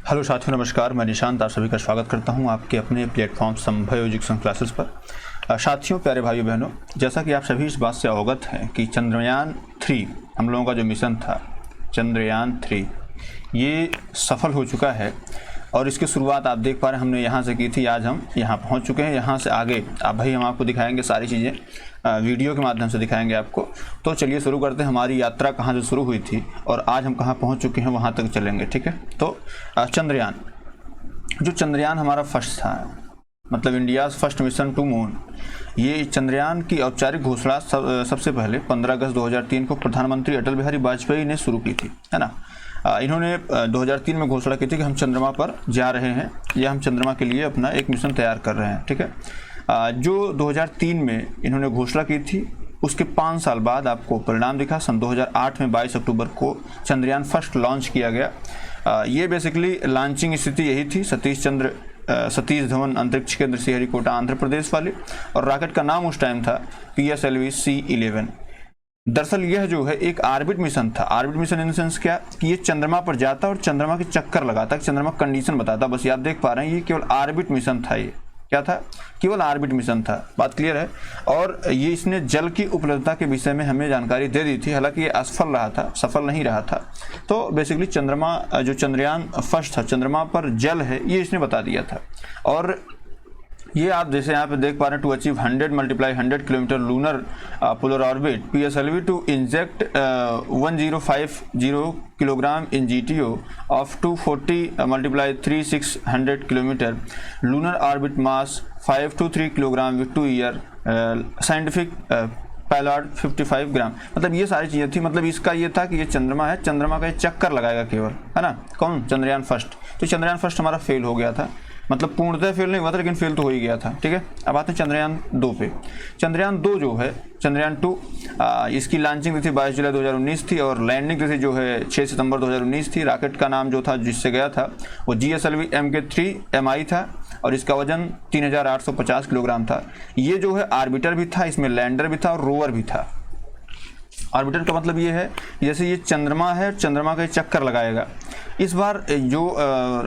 Hello साथियों, नमस्कार। मैं निशांत आप सभी का स्वागत करता हूं आपके अपने प्लेटफॉर्म संभव एजुकेशन क्लासेस पर। साथियों, प्यारे भाइयों बहनों, जैसा कि आप सभी इस बात से अवगत हैं कि चंद्रयान 3 हम लोगों का जो मिशन था चंद्रयान 3 ये सफल हो चुका है और इसकी शुरुआत आप देख पा रहे हैं हमने यहाँ से की थी। आज हम यहाँ पहुँच चुके हैं। यहाँ से आगे हम आपको दिखाएंगे सारी चीज़ें, वीडियो के माध्यम से दिखाएंगे आपको। तो चलिए शुरू करते हैं। हमारी यात्रा कहाँ से शुरू हुई थी और आज हम कहाँ पहुँच चुके हैं वहाँ तक चलेंगे, ठीक है। तो चंद्रयान हमारा फर्स्ट था, मतलब India's first mission to moon. ये चंद्रयान की औपचारिक घोषणा सबसे पहले 15 अगस्त 2003 को प्रधानमंत्री अटल बिहारी वाजपेयी ने शुरू की थी, है ना। इन्होंने 2003 में घोषणा की थी कि हम चंद्रमा पर जा रहे हैं या हम चंद्रमा के लिए अपना एक मिशन तैयार कर रहे हैं, ठीक है। जो 2003 में इन्होंने घोषणा की थी उसके 5 साल बाद आपको परिणाम दिखा। सन 2008 में 22 अक्टूबर को चंद्रयान फर्स्ट लॉन्च किया गया। ये बेसिकली लॉन्चिंग स्थिति यही थी, सतीश धवन अंतरिक्ष केंद्र श्रीहरिकोटा आंध्र प्रदेश वाले, और रॉकेट का नाम उस टाइम था PSLV-C11। दरअसल यह जो है एक ऑर्बिट मिशन था। Orbit mission in the sense क्या कि ये चंद्रमा पर जाता और चंद्रमा के चक्कर लगाता, चंद्रमा कंडीशन बताता। बस ये आप देख पा रहे हैं, ये केवल ऑर्बिट मिशन था। ये क्या था? केवल ऑर्बिट मिशन था। बात क्लियर है। और ये इसने जल की उपलब्धता के विषय में हमें जानकारी दे दी थी, हालांकि ये असफल रहा था, सफल नहीं रहा था। तो बेसिकली चंद्रमा जो चंद्रयान फर्स्ट था, चंद्रमा पर जल है, ये इसने बता दिया था। और ये आप जैसे यहाँ पे देख पा रहे हैं, to achieve 100 × 100 kilometre lunar polar orbit PSLV to inject 1050 kilogram in GTO of 240 × 3600 kilometre lunar orbit mass 5 to 3 kilogram with 2 year scientific payload 55 gram. मतलब ये सारी चीज़ें थी। मतलब इसका ये था कि ये चंद्रमा है, चंद्रमा का ये चक्कर लगाएगा केवल, है ना। कौन? चंद्रयान फर्स्ट। तो चंद्रयान फर्स्ट हमारा फेल हो गया था, मतलब पूर्णतः फेल नहीं हुआ था लेकिन फेल तो हो ही गया था, ठीक है। अब आते हैं चंद्रयान 2 पे। चंद्रयान 2 जो है चंद्रयान 2, इसकी लॉन्चिंग थी 22 जुलाई 2019 थी और लैंडिंग थी जो है 6 सितंबर 2019 थी। रॉकेट का नाम जो था जिससे गया था वो GSLV MK3MI था और इसका वजन 3850 किलोग्राम था। ये जो है आर्बिटर भी था, इसमें लैंडर भी था और रोवर भी था। ऑर्बिटर का मतलब ये है जैसे ये चंद्रमा है, चंद्रमा का चक्कर लगाएगा। इस बार जो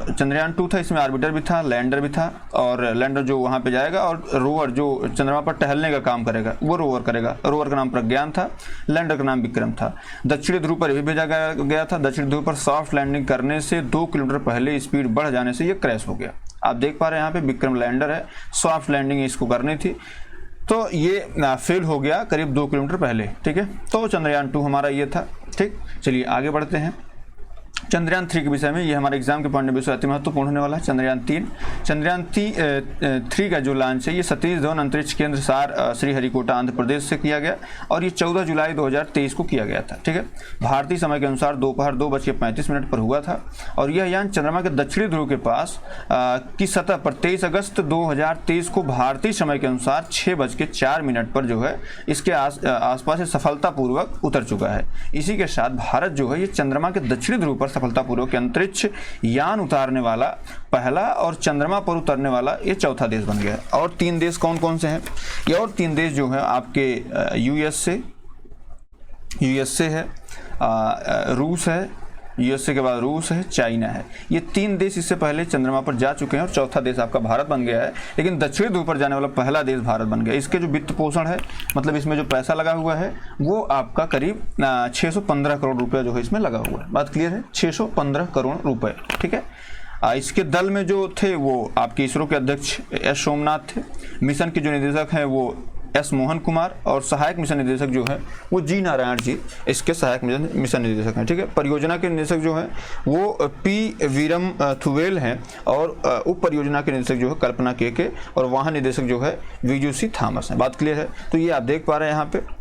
चंद्रयान 2 था इसमें ऑर्बिटर भी था, लैंडर भी था, और लैंडर जो वहाँ पे जाएगा और रोवर जो चंद्रमा पर टहलने का काम करेगा वो रोवर करेगा। रोवर का नाम प्रज्ञान था, लैंडर का नाम विक्रम था। दक्षिणी ध्रुव पर भी भेजा गया था। दक्षिणी ध्रुव पर सॉफ्ट लैंडिंग करने से 2 किलोमीटर पहले स्पीड बढ़ जाने से ये क्रैश हो गया। आप देख पा रहे हैं यहाँ पे विक्रम लैंडर है, सॉफ्ट लैंडिंग इसको करनी थी, तो ये फेल हो गया करीब 2 किलोमीटर पहले, ठीक है। तो चंद्रयान 2 हमारा ये था, ठीक। चलिए आगे बढ़ते हैं चंद्रयान 3 के विषय में। ये हमारे एग्जाम के पॉइंट ऑफ व्यू से अति महत्वपूर्ण होने वाला है। चंद्रयान 3 का जो लॉन्च है ये सतीश धवन अंतरिक्ष केंद्र श्रीहरिकोटा आंध्र प्रदेश से किया गया और ये 14 जुलाई 2023 को किया गया था, ठीक है। भारतीय समय के अनुसार दोपहर 2:35 पर हुआ था और यह यान चंद्रमा के दक्षिणी ध्रुव के पास की सतह पर 23 अगस्त 2023 को भारतीय समय के अनुसार 6:04 पर जो है इसके आसपास सफलतापूर्वक उतर चुका है। इसी के साथ भारत जो है ये चंद्रमा के दक्षिणी ध्रुव पर सफलतापूर्वक अंतरिक्ष यान उतारने वाला पहला और चंद्रमा पर उतरने वाला ये चौथा देश बन गया। और 3 देश कौन कौन से हैं? ये और 3 देश जो है आपके यूएसए है, रूस है, यूएसए के बाद रूस है, चाइना है। ये 3 देश इससे पहले चंद्रमा पर जा चुके हैं और चौथा देश आपका भारत बन गया है। लेकिन दक्षिणी ध्रुव पर जाने वाला पहला देश भारत बन गया। इसके जो वित्त पोषण है, मतलब इसमें जो पैसा लगा हुआ है वो आपका करीब 615 करोड़ रुपये जो है इसमें लगा हुआ है। बात क्लियर है? 615 करोड़ रुपये, ठीक है। इसके दल में जो थे वो आपके इसरो के अध्यक्ष S सोमनाथ थे। मिशन के जो निदेशक हैं वो S मोहन कुमार और सहायक मिशन निदेशक जो है वो G नारायण जी इसके सहायक मिशन निदेशक हैं, ठीक है। परियोजना के निदेशक जो है वो P वीरम थुवेल हैं और उप परियोजना के निदेशक जो है कल्पना के और वाहन निदेशक जो है VUC थॉमस हैं। बात क्लियर है? तो ये आप देख पा रहे हैं यहाँ पे।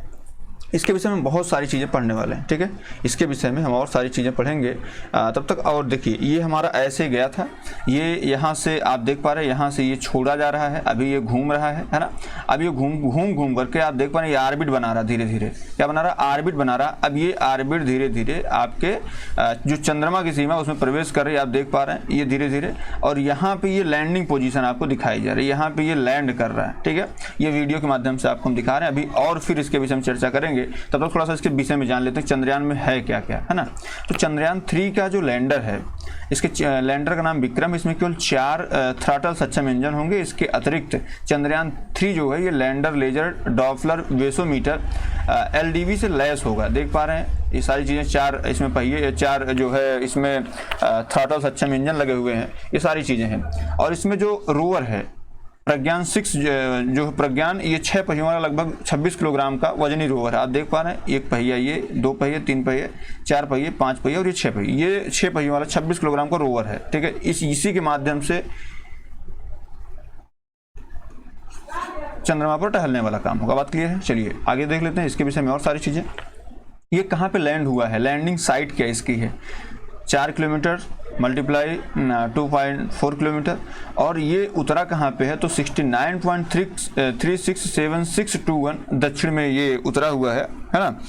इसके विषय में बहुत सारी चीज़ें पढ़ने वाले हैं, ठीक है। इसके विषय में हम और सारी चीज़ें पढ़ेंगे तब तक। और देखिए ये हमारा ऐसे गया था, ये यहाँ से आप देख पा रहे हैं, यहाँ से ये छोड़ा जा रहा है, अभी ये घूम रहा है ना। अब ये घूम करके आप देख पा रहे हैं ये ऑर्बिट बना रहा, धीरे धीरे क्या बना रहा? ऑर्बिट बना रहा। अब ये ऑर्बिट धीरे धीरे आपके जो चंद्रमा की सीमा उसमें प्रवेश कर रही है, आप देख पा रहे हैं ये धीरे धीरे। और यहाँ पे ये लैंडिंग पोजीशन आपको दिखाई जा रही है, यहाँ पे ये लैंड कर रहा है, ठीक है। ये वीडियो के माध्यम से आपको हम दिखा रहे हैं अभी, और फिर इसके विषय में चर्चा करेंगे। तब तक थोड़ा सा इसके विषय में जान लेते हैं चंद्रयान में है क्या क्या, है ना। तो चंद्रयान 3 का जो लैंडर है इसके लैंडर का नाम विक्रम, इसमें केवल 4 थ्रॉटल सक्षम इंजन होंगे। इसके अतिरिक्त चंद्रयान 3 जो है ये लैंडर लेजर डॉपलर वेसोमीटर LDV से लैस होगा। देख पा रहे हैं ये सारी चीज़ें, 4 इसमें पहिए, 4 जो है इसमें थ्रॉटल सक्षम इंजन लगे हुए हैं, ये सारी चीज़ें हैं। और इसमें जो रोवर है प्रज्ञान 6 जो प्रज्ञान, ये 6 पहियों वाला लगभग 26 किलोग्राम का वजनी रोवर है। आप देख पा रहे हैं, एक पहिया, ये 2 पहिए, 3 पहिए, 4 पहिए, 5 पहिए और ये 6 पहिए, ये 6 पहियों वाला 26 किलोग्राम का रोवर है। ठीक है, इसी के माध्यम से चंद्रमा पर टहलने वाला काम होगा। बात क्लियर है? चलिए आगे देख लेते हैं इसके विषय में और सारी चीजें। ये कहाँ पे लैंड हुआ है, लैंडिंग साइट क्या इसकी है, 4 किलोमीटर मल्टीप्लाई 2.4 किलोमीटर। और ये उतरा कहाँ पे है तो 69.367621 दक्षिण में ये उतरा हुआ है ना,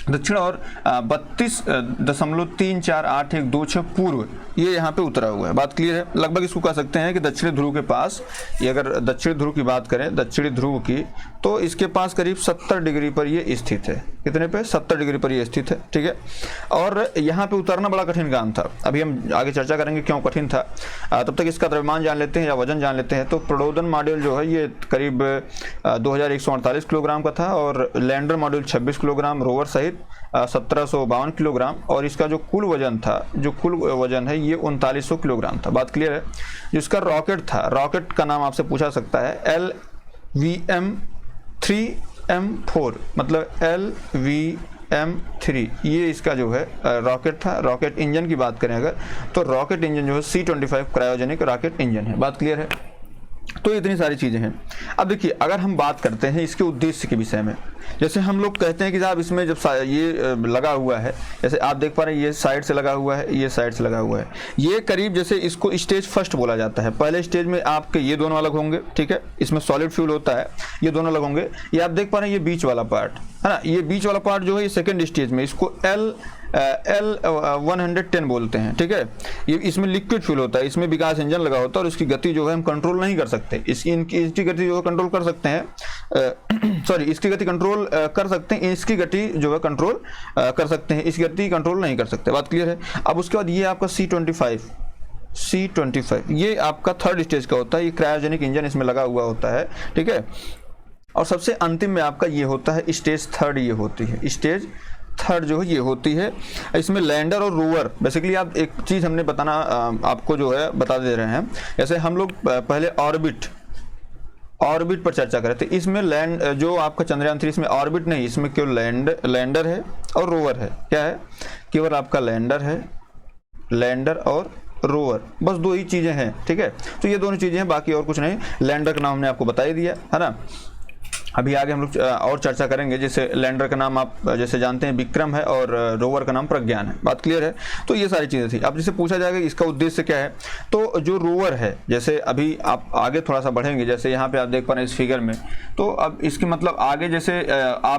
दक्षिण, और 32.348126 पूर्व ये यहाँ पे उतरा हुआ है। बात क्लियर है? लगभग इसको कह सकते हैं कि दक्षिणी ध्रुव के पास, ये अगर दक्षिणी ध्रुव की बात करें, दक्षिणी ध्रुव की, तो इसके पास करीब 70 डिग्री पर ये स्थित है। कितने पे? 70 डिग्री पर ये स्थित है। ठीक है, और यहाँ पे उतरना बड़ा कठिन काम था। अभी हम आगे चर्चा करेंगे क्यों कठिन था। तब तक इसका द्रव्यमान जान लेते हैं या वजन जान लेते हैं। तो प्रणोदन मॉड्यूल जो है ये करीब 2148 किलोग्राम का था, और लैंडर मॉड्यूल 26 किलोग्राम, रोवर सहित 1752 किलोग्राम, और इसका जो कुल वजन था, जो कुल वजन है ये 3900 किलोग्राम था। बात क्लियर है? जिसका रॉकेट था, रॉकेट का नाम आपसे पूछा सकता है, LVM-3M4, मतलब LVM-3, ये इसका जो है रॉकेट था। रॉकेट इंजन की बात करें अगर, तो रॉकेट इंजन जो है C-25 क्रायोजेनिक रॉकेट इंजन है। बात क्लियर है? तो इतनी सारी चीज़ें हैं। अब देखिए, अगर हम बात करते हैं इसके उद्देश्य के विषय में, जैसे हम लोग कहते हैं कि साहब इसमें जब ये लगा हुआ है, जैसे आप देख पा रहे हैं ये साइड से लगा हुआ है, ये साइड से लगा हुआ है, ये करीब जैसे इसको स्टेज फर्स्ट बोला जाता है। पहले स्टेज में आपके ये दोनों अलग होंगे, ठीक है, इसमें सॉलिड फ्यूल होता है, ये दोनों अलग होंगे। ये आप देख पा रहे हैं, ये बीच वाला पार्ट है ना, ये बीच वाला पार्ट जो है ये सेकेंड स्टेज में, इसको L110 बोलते हैं। ठीक है, ये इसमें लिक्विड फ्यूल होता है, इसमें विकास इंजन लगा होता है, और इसकी गति जो है हम कंट्रोल नहीं कर सकते। इसकी गति जो है कंट्रोल कर सकते हैं, सॉरी, इसकी गति कंट्रोल कर सकते हैं, इसकी गति जो है कंट्रोल कर सकते हैं, इसकी गति कंट्रोल नहीं कर सकते। बात क्लियर है? अब उसके बाद ये आपका C-25 ये आपका थर्ड स्टेज का होता है, ये क्रायोजेनिक इंजन इसमें लगा हुआ होता है। ठीक है, और सबसे अंतिम में आपका ये होता है स्टेज थर्ड, ये होती है स्टेज थर्ड जो है ये होती है। इसमें लैंडर और रोवर, बेसिकली आप एक चीज़ हमने बताना आपको जो है बता दे रहे हैं। जैसे हम लोग पहले ऑर्बिट पर चर्चा कर रहे थे, इसमें लैंड जो आपका चंद्रयान 3, इसमें ऑर्बिट नहीं, इसमें केवल लैंडर है और रोवर है। क्या है? केवल आपका लैंडर है, लैंडर और रोवर, बस 2 ही चीज़ें हैं। ठीक है, तो ये दोनों चीज़ें हैं, बाकी और कुछ नहीं। लैंडर का नाम हमने आपको बता ही दिया है ना। अभी आगे हम लोग और चर्चा करेंगे। जैसे लैंडर का नाम आप जैसे जानते हैं विक्रम है, और रोवर का नाम प्रज्ञान है। बात क्लियर है? तो ये सारी चीज़ें थी। अब जैसे पूछा जाएगा इसका उद्देश्य क्या है, तो जो रोवर है, जैसे अभी आप आगे थोड़ा सा बढ़ेंगे, जैसे यहाँ पे आप देख पा रहे हैं इस फिगर में, तो अब इसके मतलब आगे जैसे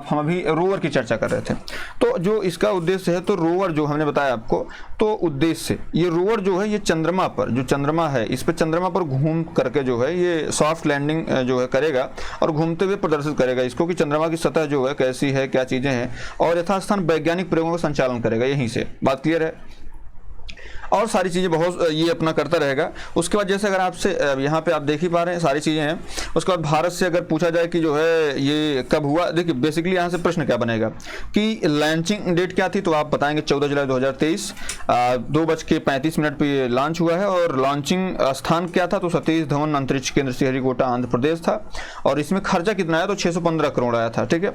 हम अभी रोवर की चर्चा कर रहे थे, तो जो इसका उद्देश्य है, तो रोवर जो हमने बताया आपको, तो उद्देश्य ये रोवर जो है ये चंद्रमा पर, जो चंद्रमा है इस पर चंद्रमा पर घूम करके जो है ये सॉफ्ट लैंडिंग जो है करेगा, और घूमते हुए प्रदर्शित करेगा इसको कि चंद्रमा की सतह जो है कैसी है, क्या चीजें हैं, और यथास्थान वैज्ञानिक प्रयोगों का संचालन करेगा यहीं से। बात क्लियर है? और सारी चीज़ें बहुत ये अपना करता रहेगा। उसके बाद जैसे अगर आपसे यहाँ पे आप देख ही पा रहे हैं सारी चीज़ें हैं। उसके बाद भारत से अगर पूछा जाए कि जो है ये कब हुआ, देखिए बेसिकली यहाँ से प्रश्न क्या बनेगा कि लॉन्चिंग डेट क्या थी, तो आप बताएंगे 14 जुलाई 2023 2:35 पे ये लॉन्च हुआ है। और लॉन्चिंग स्थान क्या था, तो सतीश धवन अंतरिक्ष केंद्र श्रीहरिकोटा आंध्र प्रदेश था। और इसमें खर्चा कितना आया, तो 615 करोड़ आया था। ठीक है,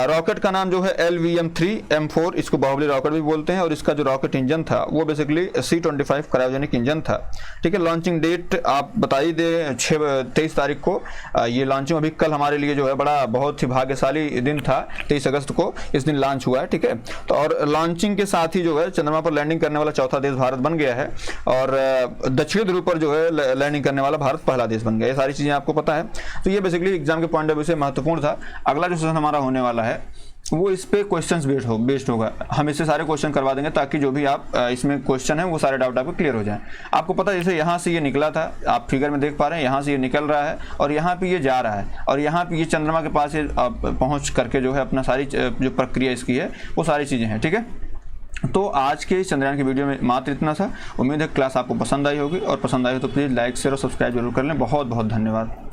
रॉकेट का नाम जो है LVM-3M4, इसको बाहुबली रॉकेट भी बोलते हैं। और इसका जो रॉकेट इंजन था वो बेसिकली C-25 क्रायोजेनिक इंजन था। ठीक है, लॉन्चिंग डेट आप बता ही दे 23 तारीख को ये लॉन्चिंग, अभी कल हमारे लिए जो है बड़ा बहुत ही भाग्यशाली दिन था, 23 अगस्त को इस दिन लॉन्च हुआ है। ठीक है, तो और लॉन्चिंग के साथ ही जो है चंद्रमा पर लैंडिंग करने वाला चौथा देश भारत बन गया है, और दक्षिणी ध्रुव पर जो है लैंडिंग करने वाला भारत पहला देश बन गया। ये सारी चीजें आपको पता है। तो ये बेसिकली एग्जाम के पॉइंट ऑफ व्यू से महत्वपूर्ण था। अगला जो सेशन हमारा होने वाला है वो इस पे क्वेश्चंस बेस्ड होगा। हम इससे सारे क्वेश्चन करवा देंगे ताकि जो भी आप इसमें क्वेश्चन है वो सारे डाउट आपको क्लियर हो जाए। आपको पता है जैसे यहाँ से ये निकला था, आप फिगर में देख पा रहे हैं, यहाँ से ये निकल रहा है और यहाँ पे ये जा रहा है, और यहाँ पे ये चंद्रमा के पास पहुँच करके जो है अपना सारी जो प्रक्रिया इसकी है वो सारी चीज़ें हैं। ठीक है, तो आज के इस चंद्रयान की वीडियो में मात्र इतना था। उम्मीद है क्लास आपको पसंद आई होगी, और पसंद आई हो तो प्लीज़ लाइक शेयर और सब्सक्राइब जरूर कर लें। बहुत बहुत धन्यवाद।